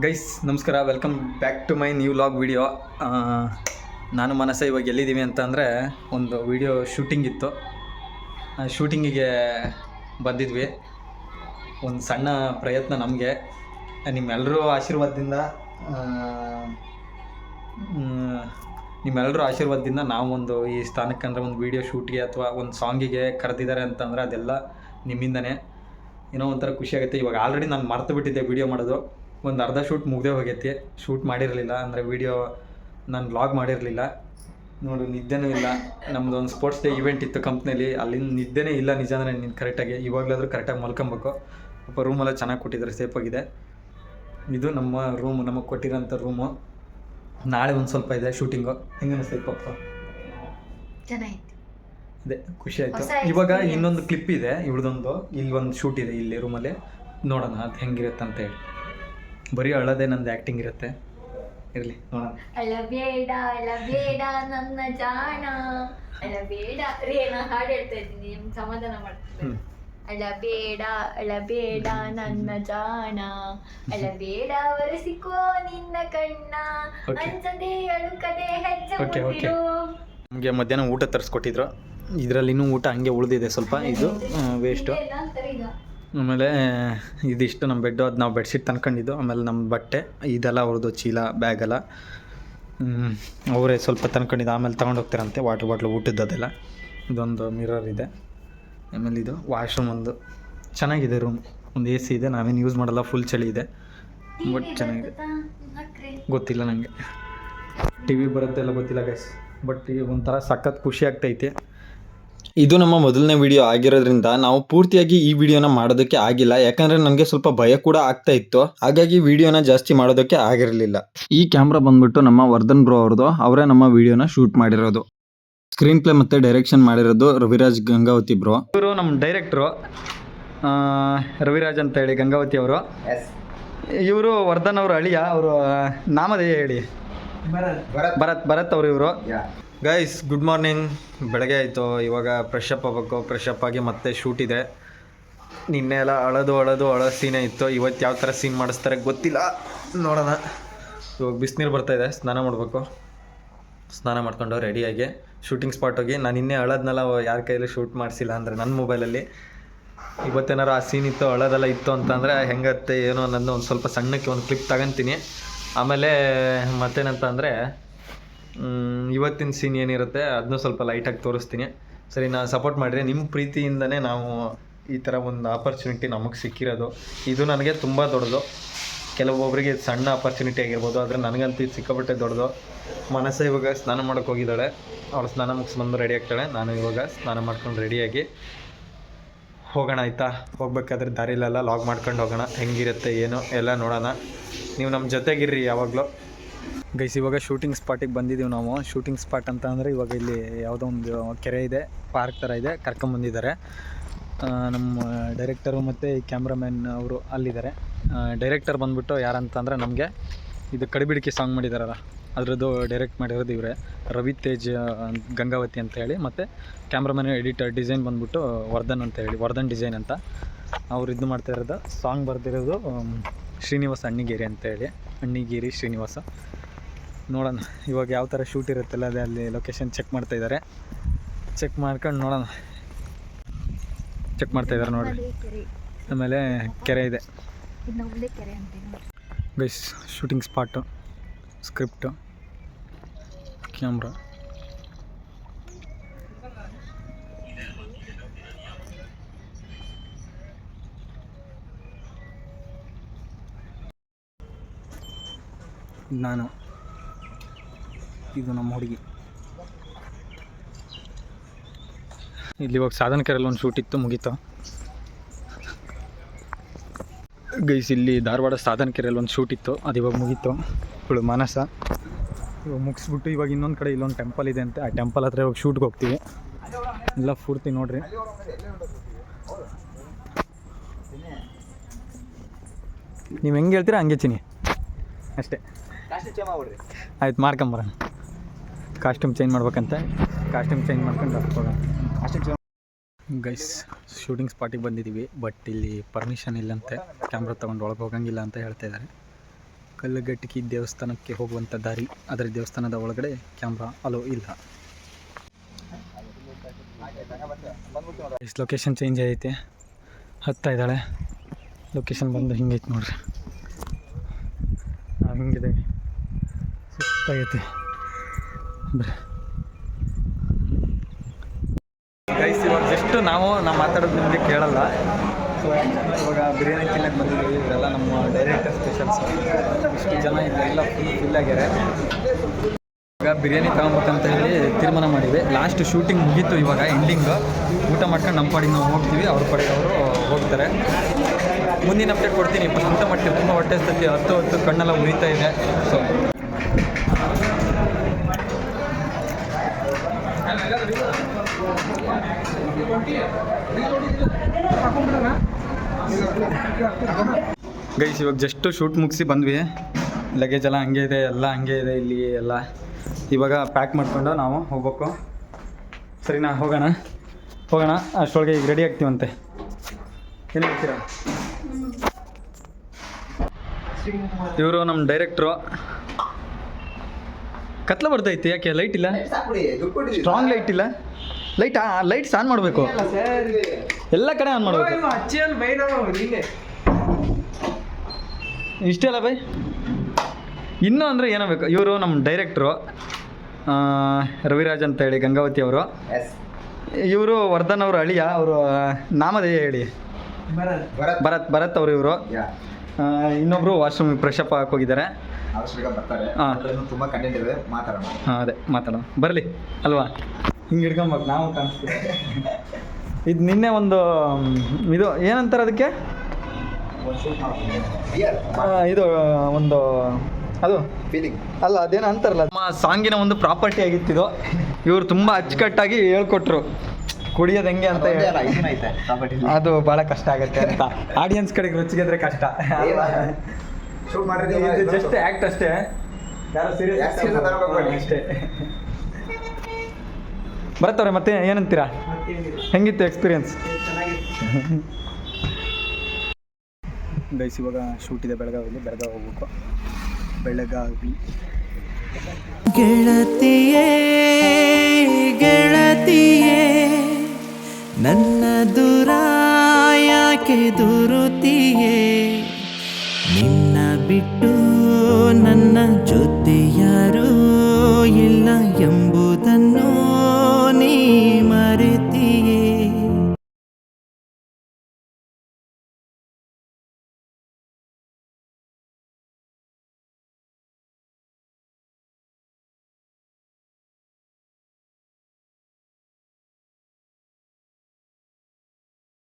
Guys ನಮಸ್ಕಾರ, welcome back to my new vlog video. ನಾನು ಮನಸ್ಸ ಇವಾಗ ಎಲ್ಲಿದ್ದೀವಿ ಅಂತ ಅಂದರೆ ಒಂದು ವಿಡಿಯೋ ಶೂಟಿಂಗ್ ಇತ್ತು. ಶೂಟಿಂಗಿಗೆ ಬಂದಿದ್ವಿ. ಒಂದು ಸಣ್ಣ ಪ್ರಯತ್ನ ನಮಗೆ ನಿಮ್ಮೆಲ್ಲರೂ ಆಶೀರ್ವಾದದಿಂದ ನಾವೊಂದು ಈ ಸ್ಥಾನಕ್ಕೆ ಅಂದರೆ ಒಂದು ವೀಡಿಯೋ ಶೂಟ್ಗೆ ಅಥವಾ ಒಂದು ಸಾಂಗಿಗೆ ಕರೆದಿದ್ದಾರೆ ಅಂತಂದರೆ ಅದೆಲ್ಲ ನಿಮ್ಮಿಂದನೇ. ಏನೋ ಒಂಥರ ಖುಷಿಯಾಗುತ್ತೆ. ಇವಾಗ ಆಲ್ರೆಡಿ ನಾನು ಮರ್ತು ಬಿಟ್ಟಿದ್ದೆ ವೀಡಿಯೋ ಮಾಡೋದು. ಒಂದು ಅರ್ಧ ಶೂಟ್ ಮುಗ್ದೇ ಹೋಗೈತಿ. ಶೂಟ್ ಮಾಡಿರಲಿಲ್ಲ ಅಂದರೆ ವೀಡಿಯೋ ನಾನು ವ್ಲಾಗ್ ಮಾಡಿರಲಿಲ್ಲ. ನೋಡು, ನಿದ್ದೆನೂ ಇಲ್ಲ. ನಮ್ಮದು ಒಂದು ಸ್ಪೋರ್ಟ್ಸ್ ಡೇ ಇವೆಂಟ್ ಇತ್ತು ಕಂಪ್ನಿಯಲ್ಲಿ. ಅಲ್ಲಿಂದ ನಿದ್ದೆನೇ ಇಲ್ಲ ನಿಜ ಅಂದರೆ ನೀನು ಕರೆಕ್ಟಾಗಿ. ಇವಾಗಲಾದರೂ ಕರೆಕ್ಟಾಗಿ ಮಲ್ಕೊಬೇಕು. ಸ್ವಲ್ಪ ರೂಮೆಲ್ಲ ಚೆನ್ನಾಗಿ ಕೊಟ್ಟಿದ್ದಾರೆ, ಸೇಫಾಗಿದೆ. ಇದು ನಮ್ಮ ರೂಮು, ನಮಗೆ ಕೊಟ್ಟಿರೋಂಥ ರೂಮು. ನಾಳೆ ಒಂದು ಸ್ವಲ್ಪ ಇದೆ ಶೂಟಿಂಗು. ಹೆಂಗೆ ಅನಿಸ್ತೈತೆ ಪಪ್ಪ? ಚೆನ್ನಾಗಿತ್ತು. ಅದೇ ಖುಷಿ ಆಯಿತು. ಇವಾಗ ಇನ್ನೊಂದು ಕ್ಲಿಪ್ ಇದೆ ಇವ್ರದೊಂದು. ಇಲ್ಲಿ ಒಂದು ಶೂಟ್ ಇದೆ ಇಲ್ಲಿ ರೂಮಲ್ಲಿ. ನೋಡೋಣ ಅದು ಹೆಂಗಿರುತ್ತೆ ಅಂತ ಹೇಳಿ. ಬರೀ ಅಳೋದೇ ನಂದು ಆ್ಯಕ್ಟಿಂಗ್ ಇರುತ್ತೆ. ಇರಲಿ ನೋಡೋಣ. ಅಳಬೇಡ ಅಳಬೇಡ ನನ್ನ ಜಾಣ, ಅಳಬೇಡ ರೀ. ನಾನು ಹಾಡು ಹೇಳ್ತಾ ಇದ್ದೀನಿ, ನಿಮ್ಗೆ ಸಮಾಧಾನ ಮಾಡ್ತೀನಿ. ಅಳಬೇಡ ಅಳಬೇಡ ನನ್ನ ಜಾಣ, ಅಳಬೇಡ ಒರೆಸಿಕೋ ನಿನ್ನ ಕಣ್ಣ, ಅಂಚದೆ ಅಳುಕದೆ ಹೆಜ್ಜೆ ಮುಟ್ಟಿರು. ನಮಗೆ ಮಧ್ಯಾಹ್ನ ಊಟ ತರಿಸ್ಕೊಟ್ಟಿದ್ರು. ಇದರಲ್ಲಿ ಇನ್ನೂ ಊಟ ಹಂಗೆ ಉಳಿದಿದೆ ಸ್ವಲ್ಪ. ಇದು ವೇಸ್ಟು. ಆಮೇಲೆ ಇದಿಷ್ಟು ನಮ್ಮ ಬೆಡ್ಡು. ಅದು ನಾವು ಬೆಡ್ಶೀಟ್ ತಂದ್ಕೊಂಡಿದ್ದು. ಆಮೇಲೆ ನಮ್ಮ ಬಟ್ಟೆ ಇದೆಲ್ಲ ಅವ್ರದ್ದು, ಚೀಲ ಬ್ಯಾಗೆಲ್ಲ ಅವರೇ ಸ್ವಲ್ಪ ತಂದ್ಕೊಂಡಿದ್ದು. ಆಮೇಲೆ ತೊಗೊಂಡು ಹೋಗ್ತಾರಂತೆ ವಾಟರ್ ಬಾಟ್ಲು, ಊಟದ್ದು ಅದೆಲ್ಲ. ಇದೊಂದು ಮಿರರ್ ಇದೆ. ಆಮೇಲೆ ಇದು ವಾಶ್ರೂಮ್ ಒಂದು ಚೆನ್ನಾಗಿದೆ ರೂಮ್. ಒಂದು AC ಇದೆ, ನಾವೇನು ಯೂಸ್ ಮಾಡಲ್ಲ, ಫುಲ್ ಚಳಿ ಇದೆ. ಬಟ್ ಚೆನ್ನಾಗಿದೆ. ಗೊತ್ತಿಲ್ಲ ನನಗೆ TV ಬರುತ್ತೆ ಎಲ್ಲ ಗೊತ್ತಿಲ್ಲ ಗೈಸ್. ಬಟ್ ಈಗ ಒಂಥರ ಸಖತ್ ಖುಷಿ ಆಗ್ತೈತೆ. ಇದು ನಮ್ಮ ಮೊದಲನೇ ವಿಡಿಯೋ ಆಗಿರೋದ್ರಿಂದ ನಾವು ಪೂರ್ತಿಯಾಗಿ ಈ ವಿಡಿಯೋನ ಮಾಡೋದಕ್ಕೆ ಆಗಿಲ್ಲ. ಯಾಕಂದ್ರೆ ನನಗೆ ಸ್ವಲ್ಪ ಭಯ ಕೂಡ ಆಗ್ತಾ ಇತ್ತು. ಹಾಗಾಗಿ ವಿಡಿಯೋನ ಜಾಸ್ತಿ ಮಾಡೋದಕ್ಕೆ ಆಗಿರಲಿಲ್ಲ. ಈ ಕ್ಯಾಮ್ರಾ ಬಂದ್ಬಿಟ್ಟು ನಮ್ಮ ವರ್ಧನ್ ಬ್ರೋ ಅವ್ರದ್ದು. ಅವರೇ ನಮ್ಮ ವಿಡಿಯೋನ ಶೂಟ್ ಮಾಡಿರೋದು. ಸ್ಕ್ರೀನ್ ಪ್ಲೇ ಮತ್ತೆ ಡೈರೆಕ್ಷನ್ ಮಾಡಿರೋದು ರವಿರಾಜ್ ಗಂಗಾವತಿ ಬ್ರೋ. ಇವರು ನಮ್ಮ ಡೈರೆಕ್ಟ್ರು ರವಿರಾಜ್ ಅಂತ ಹೇಳಿ, ಗಂಗಾವತಿ ಅವರು. ಇವರು ವರ್ಧನ್ ಅವರು ಅಳಿಯ. ಅವರು ನಾಮಧೇಯ ಹೇಳಿ, ಭರತ್ ಅವರು ಇವರು. Guys good morning. ಬೆಳಗ್ಗೆ ಆಯಿತು. ಇವಾಗ ಫ್ರೆಶ್ ಅಪ್ ಆಗಬೇಕು. ಫ್ರೆಶ್ ಅಪ್ ಆಗಿ ಮತ್ತೆ ಶೂಟ್ ಇದೆ. ನಿನ್ನೆ ಎಲ್ಲ ಅಳೋ ಸೀನೇ ಇತ್ತು. ಇವತ್ತು ಯಾವ ಥರ ಸೀನ್ ಮಾಡಿಸ್ತಾರೆ ಗೊತ್ತಿಲ್ಲ, ನೋಡೋಣ. ಇವಾಗ ಬಿಸಿನೀರು ಬರ್ತಾಯಿದೆ, ಸ್ನಾನ ಮಾಡಬೇಕು. ಸ್ನಾನ ಮಾಡ್ಕೊಂಡು ರೆಡಿಯಾಗಿ ಶೂಟಿಂಗ್ ಸ್ಪಾಟ್ ಹೋಗಿ. ನಾನು ಇನ್ನೇ ಅಳೋದ್ನೆಲ್ಲ ಯಾರ ಕೈಯಲ್ಲಿ ಶೂಟ್ ಮಾಡಿಸಿಲ್ಲ ಅಂದರೆ ನನ್ನ ಮೊಬೈಲಲ್ಲಿ. ಇವತ್ತೇನಾರು ಆ ಸೀನ್ ಇತ್ತು, ಅಳೋದೆಲ್ಲ ಇತ್ತು ಅಂತಂದರೆ ಹೆಂಗತ್ತೆ ಏನೋ ಅನ್ನೋದು ಒಂದು ಸ್ವಲ್ಪ ಸಣ್ಣಕ್ಕೆ ಒಂದು ಕ್ಲಿಪ್ ತಗೊತೀನಿ. ಆಮೇಲೆ ಮತ್ತೇನಂತ ಅಂದರೆ ಇವತ್ತಿನ ಸೀನ್ ಏನಿರುತ್ತೆ ಅದನ್ನೂ ಸ್ವಲ್ಪ ಲೈಟಾಗಿ ತೋರಿಸ್ತೀನಿ. ಸರಿ, ನಾನು ಸಪೋರ್ಟ್ ಮಾಡಿರಿ. ನಿಮ್ಮ ಪ್ರೀತಿಯಿಂದನೇ ನಾವು ಈ ಥರ ಒಂದು ಆಪರ್ಚುನಿಟಿ ನಮಗೆ ಸಿಕ್ಕಿರೋದು. ಇದು ನನಗೆ ತುಂಬ ದೊಡ್ಡದು. ಕೆಲವೊಬ್ಬರಿಗೆ ಸಣ್ಣ ಆಪರ್ಚುನಿಟಿ ಆಗಿರ್ಬೋದು, ಆದರೆ ನನಗಂತೂ ಇದು ಸಿಕ್ಕಾಪಟ್ಟೆ ದೊಡ್ಡದು. ಮನಸ್ಸು ಇವಾಗ ಸ್ನಾನ ಮಾಡೋಕ್ಕೆ ಹೋಗಿದ್ದಾಳೆ. ಅವಳು ಸ್ನಾನ ಮುಗಿಸ್ಬಂದು ರೆಡಿ ಆಗ್ತಾಳೆ. ನಾನು ಇವಾಗ ಸ್ನಾನ ಮಾಡ್ಕೊಂಡು ರೆಡಿಯಾಗಿ ಹೋಗೋಣ. ಆಯಿತಾ? ಹೋಗ್ಬೇಕಾದ್ರೆ ದಾರಿಲೆಲ್ಲ ಲಾಗ್ ಮಾಡ್ಕೊಂಡು ಹೋಗೋಣ. ಹೆಂಗಿರುತ್ತೆ ಏನು ಎಲ್ಲ ನೋಡೋಣ. ನೀವು ನಮ್ಮ ಜೊತೆಗಿರ್ರಿ ಯಾವಾಗಲೂ. ಗೈಸ್ ಇವಾಗ ಶೂಟಿಂಗ್ ಸ್ಪಾಟಿಗೆ ಬಂದಿದ್ದೀವಿ ನಾವು. ಶೂಟಿಂಗ್ ಸ್ಪಾಟ್ ಅಂತ ಅಂದರೆ ಇವಾಗ ಇಲ್ಲಿ ಯಾವುದೋ ಒಂದು ಕೆರೆ ಇದೆ, ಪಾರ್ಕ್ ಥರ ಇದೆ, ಕರ್ಕೊಂಬಂದಿದ್ದಾರೆ. ನಮ್ಮ ಡೈರೆಕ್ಟರು ಮತ್ತು ಕ್ಯಾಮ್ರಾಮ್ಯಾನ್ ಅವರು ಅಲ್ಲಿದ್ದಾರೆ. ಡೈರೆಕ್ಟರ್ ಬಂದುಬಿಟ್ಟು ಯಾರಂತಂದರೆ ನಮಗೆ ಇದು ಕಡಿಬಿಡಿಕೆ ಸಾಂಗ್ ಮಾಡಿದಾರಲ್ಲ ಅದರದ್ದು ಡೈರೆಕ್ಟ್ ಮಾಡಿರೋದು ಇವರೇ, ರವಿ ತೇಜ್ ಗಂಗಾವತಿ ಅಂತ ಹೇಳಿ. ಮತ್ತು ಕ್ಯಾಮ್ರಾಮ್ಯಾನ್ ಎಡಿಟರ್ ಡಿಸೈನ್ ಬಂದುಬಿಟ್ಟು ವರ್ಧನ್ ಅಂತ ಹೇಳಿ, ವರ್ಧನ್ ಡಿಸೈನ್ ಅಂತ. ಅವ್ರು ಇದು ಮಾಡ್ತಾ ಇರೋದು. ಸಾಂಗ್ ಬರ್ತಿರೋದು ಶ್ರೀನಿವಾಸ ಅಣ್ಣಿಗೇರಿ ಅಂತ ಹೇಳಿ, ಅಣ್ಣಿಗೇರಿ ಶ್ರೀನಿವಾಸ. ನೋಡೋಣ ಇವಾಗ ಯಾವ ಥರ ಶೂಟ್ ಇರುತ್ತಲ್ಲ ಅದೇ ಅಲ್ಲಿ ಲೊಕೇಶನ್ ಚೆಕ್ ಮಾಡ್ತಾಯಿದ್ದಾರೆ. ಚೆಕ್ ಮಾಡ್ಕೊಂಡು ನೋಡೋಣ. ಚೆಕ್ ಮಾಡ್ತಾಯಿದ್ದಾರೆ ನೋಡಿ. ಆಮೇಲೆ ಕೆರೆ ಇದೆ guys. Shooting spot, script, camera. ನಾನು, ಇದು ನಮ್ಮ ಹುಡುಗಿ. ಇಲ್ಲಿ ಇವಾಗ ಸಾಧನ ಕೆರೆಯಲ್ಲಿ ಒಂದು ಶೂಟ್ ಇತ್ತು, ಮುಗೀತು ಗೈಸ್. ಇಲ್ಲಿ ಧಾರವಾಡ ಸಾಧನ ಕೆರೆಯಲ್ಲಿ ಒಂದು ಶೂಟ್ ಇತ್ತು, ಅದು ಇವಾಗ ಮುಗೀತು. ಇವಳು ಮಾನಸ. ಇವಾಗ ಮುಗಿಸ್ಬಿಟ್ಟು ಇವಾಗ ಇನ್ನೊಂದು ಕಡೆ ಇಲ್ಲೊಂದು ಟೆಂಪಲ್ ಇದೆ ಅಂತೆ. ಆ ಟೆಂಪಲ್ ಹತ್ರ ಇವಾಗ ಶೂಟ್ಗೆ ಹೋಗ್ತೀವಿ. ಎಲ್ಲ ಪೂರ್ತಿ ನೋಡ್ರಿ. ನೀವು ಹೆಂಗೆ ಹೇಳ್ತೀರಾ ಹಂಗೆ ಚಿನಿ ಅಷ್ಟೇ. ಆಯ್ತು, ಮಾಡ್ಕೊಂಬರೋಣ. ಕಾಸ್ಟ್ಯೂಮ್ ಚೇಂಜ್ ಮಾಡ್ಬೇಕಂತೆ. ಕಾಸ್ಟ್ಯೂಮ್ ಚೇಂಜ್ ಮಾಡ್ಕೊಂಡು ಹೋಗೋಣ. ಗೈಸ್ ಶೂಟಿಂಗ್ ಸ್ಪಾಟಿಗೆ ಬಂದಿದ್ದೀವಿ. ಬಟ್ ಇಲ್ಲಿ ಪರ್ಮಿಷನ್ ಇಲ್ಲಂತೆ, ಕ್ಯಾಮ್ರಾ ತೊಗೊಂಡು ಒಳಗೆ ಹೋಗಂಗಿಲ್ಲ ಅಂತ ಹೇಳ್ತಾ ಇದ್ದಾರೆ. ಕಲ್ಲುಗಟ್ಟಿಗೆ ದೇವಸ್ಥಾನಕ್ಕೆ ಹೋಗುವಂಥ ದಾರಿ, ಅದರ ದೇವಸ್ಥಾನದ ಒಳಗಡೆ ಕ್ಯಾಮ್ರಾ ಅಲೋ ಇಲ್ಲ. ಇಷ್ಟು ಲೊಕೇಶನ್ ಚೇಂಜ್ ಆಗೈತೆ, ಹತ್ತಾ ಇದ್ದಾಳೆ. ಲೊಕೇಶನ್ ಬಂದು ಹಿಂಗೈತೆ ನೋಡ್ರಿ, ಹಿಂಗಿದೆ ಸುತ್ತಾಗೈತೆ. ಗೈಸ್ ಇವಾಗ ಜಸ್ಟ್ ನಾವು ಮಾತಾಡೋದು ನಿಮಗೆ ಕೇಳಲ್ಲ. ಸೊ ಇವಾಗ ಬಿರಿಯಾನಿ ತಿನ್ನಕ್ಕೆ ಬಂದಿದ್ದೀವಿ. ಇವರೆಲ್ಲ ನಮ್ಮ ಡೈರೆಕ್ಟರ್ ಸ್ಪೆಷಲ್ಸ್. ಇಷ್ಟು ಜನ ಇಲ್ಲೆಲ್ಲ ಫುಲ್ ಆಗ್ಯಾರ. ಇವಾಗ ಬಿರಿಯಾನಿ ತಗೊಬೇಕಂತ ಹೇಳಿ ತೀರ್ಮಾನ ಮಾಡಿವಿ. ಲಾಸ್ಟ್ ಶೂಟಿಂಗ್ ಮುಗೀತು, ಇವಾಗ ಎಂಡಿಂಗು. ಊಟ ಮಾಡ್ಕೊಂಡು ನಮ್ಮ ಪಾಡಿಗೆ ನಾವು ಹೋಗ್ತೀವಿ, ಅವ್ರ ಪಾಡಿಗೆ ಅವರು ಹೋಗ್ತಾರೆ. ಮುಂದಿನ ಅಪ್ಡೇಟ್ ಕೊಡ್ತೀನಿ. ಊಟ ಮಾಡ್ತೀವಿ, ತುಂಬ ಹೊಟ್ಟೆ ಹಸ್ತೈತಿ, ಹತ್ತು ಕಣ್ಣೆಲ್ಲ ಉರಿತಾ ಇದೆ. ಸೊ ಗೈಸ್ ಇವಾಗ ಜಸ್ಟ್ ಶೂಟ್ ಮುಗಿಸಿ ಬಂದ್ವಿ. ಲಗೇಜ್ ಎಲ್ಲ ಹಂಗೆ ಇದೆ, ಎಲ್ಲ ಹಂಗೆ ಇದೆ ಇಲ್ಲಿ ಎಲ್ಲ. ಇವಾಗ ಪ್ಯಾಕ್ ಮಾಡಿಕೊಂಡು ನಾವು ಹೋಗ್ಬೇಕು. ಸರಿನಾ, ಹೋಗೋಣ. ಅಷ್ಟೊಳಗೆ ಈಗ ರೆಡಿ ಆಗ್ತೀವಂತೆ. ಏನು ಹೇಳ್ತೀರಾ? ಇವರು ನಮ್ಮ ಡೈರೆಕ್ಟ್ರು. ಕತ್ಲ ಬರ್ತೈತಿ, ಯಾಕೆ ಲೈಟ್ ಇಲ್ಲ? ಸ್ಟ್ರಾಂಗ್ ಲೈಟ್ ಇಲ್ಲ. ಲೈಟ್ಸ್ ಆನ್ ಮಾಡಬೇಕು, ಎಲ್ಲ ಕಡೆ ಆನ್ ಮಾಡಬೇಕು. ಇಷ್ಟೇ ಅಲ್ಲ ಬೈ, ಇನ್ನೂ ಅಂದರೆ ಏನೋ ಬೇಕು. ಇವರು ನಮ್ಮ ಡೈರೆಕ್ಟ್ರು ರವಿರಾಜ್ ಅಂತ ಹೇಳಿ, ಗಂಗಾವತಿ ಅವರು. ಇವರು ವರ್ಧನ್ ಅವರು ಅಳಿಯ. ಅವರು ನಾಮಧೇಯ ಹೇಳಿ, ಭರತ್ ಅವರು ಇವರು. ಇನ್ನೊಬ್ರು ವಾಶ್ರೂಮ್ ಫ್ರೆಶ್ ಅಪ್ ಹೋಗಿದ್ದಾರೆ. ತುಂಬ ಕಂಟೆಂಟ್ ಇದೆ, ಮಾತಾಡೋಣ. ಹಾಂ ಅದೇ ಮಾತಾಡೋಣ, ಬರಲಿ ಅಲ್ವಾ? ಹಿಂಗೆ ಹಿಡ್ಕೊಬೇಕು, ನಾವು ಕಾಣಿಸ್ತೀವಿ. ಇದು ನಿನ್ನೆ ಒಂದು ಇದು ಏನಂತಾರೆ ಅದಕ್ಕೆ, ಇದು ಒಂದು ಅದು ಫೀಲಿಂಗ್ ಅಲ್ಲ, ಅದೇನೋ ಅಂತಾರಲ್ಲ, ನಮ್ಮ ಸಾಂಗಿನ ಒಂದು ಪ್ರಾಪರ್ಟಿ ಆಗಿತ್ತಿದು. ಇವರು ತುಂಬ ಅಚ್ಚುಕಟ್ಟಾಗಿ ಹೇಳ್ಕೊಟ್ರು ಕುಡಿಯೋದು ಹೆಂಗೆ ಅಂತ ಹೇಳಿ. ಅದು ಭಾಳ ಕಷ್ಟ ಆಗುತ್ತೆ ಅಂತ ಆಡಿಯನ್ಸ್ ಕಡೆಗೆ ರುಚಿಗೆದ್ರೆ ಕಷ್ಟ. ಶೂಟ್ ಇದು ಜಸ್ಟ್ ಆ್ಯಕ್ಟ್ ಅಷ್ಟೇ, ಯಾರು ಸೀರಿಯಸ್ ಅಷ್ಟೇ. ಬರತ್ತವ್ರೆ, ಮತ್ತೆ ಏನಂತೀರಾ? ಹೆಂಗಿತ್ತು ಎಕ್ಸ್ಪೀರಿಯನ್ಸ್? ಗೈಸ್ ಇವಾಗ ಶೂಟ್ ಇದೆ ಬೆಳಗಾವಿ ಹೋಗ್ಬೇಕು. ಬೆಳಗಾವಿ ಗೆಳತಿಯೇ ನನ್ನ ದೂರ ಯಾಕೆ ದೂರುತ್ತೀಯೇ? ನಿನ್ನ ಬಿಟ್ಟು ನನ್ನ ಜೊತೆ ಯಾರೂ ಇಲ್ಲ ಎಂಬುದು